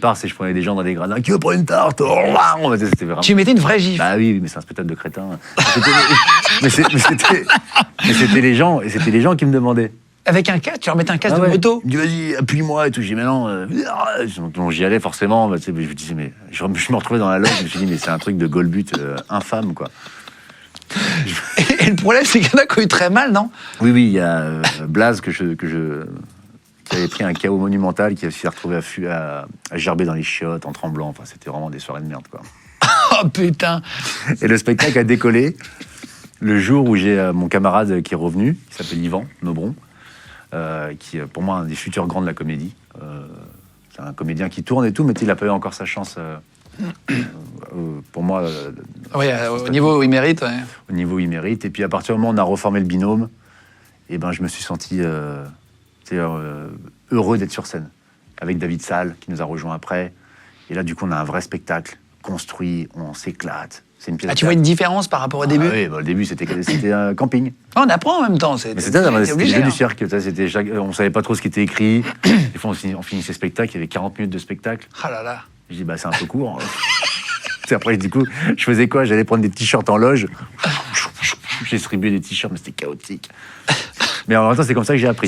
Je prenais des gens dans des gradins, qui veut prendre une tarte? Oh, c'était vraiment... Tu mettais une vraie gifle. Bah oui, mais c'est un spectacle de crétin. Mais c'était les gens, et c'était les gens qui me demandaient. Avec un casque, tu leur mettais un casque de moto. Il me dit, vas-y, appuie-moi et tout. J'ai dit, mais non. Donc j'y allais forcément. Je me disais, mais je me retrouvais dans la loge. Je me suis dit, mais c'est un truc de Golbut infâme, quoi. Et le problème, c'est qu'il y en a qui ont eu très mal, non? Oui, il y a Blaze qui avait pris un chaos monumental, qui s'est retrouvé à gerber dans les chiottes en tremblant. Enfin, c'était vraiment des soirées de merde, quoi. Oh putain! Et le spectacle a décollé le jour où j'ai mon camarade qui est revenu, qui s'appelle Yvan Nobron, qui est pour moi un des futurs grands de la comédie. C'est un comédien qui tourne et tout, mais il n'a pas eu encore sa chance. Pour moi, oui, au niveau où il mérite. Ouais. Au niveau où il mérite. Et puis à partir du moment où on a reformé le binôme, et ben, je me suis senti heureux d'être sur scène. Avec David Salle, qui nous a rejoint après. Et là, du coup, on a un vrai spectacle construit, on s'éclate. C'est une pièce. Ah, tu vois une différence par rapport au début? Oui, au début, c'était un camping. On apprend en même temps. C'était le jeu du cirque. On ne savait pas trop ce qui était écrit. Des fois, on finissait le spectacle, il y avait 40 minutes de spectacle. Ah là là. Je dis, c'est un peu court. Après, du coup, je faisais quoi? J'allais prendre des t-shirts en loge. J'ai distribué des t-shirts, mais c'était chaotique. Mais en même temps, c'est comme ça que j'ai appris.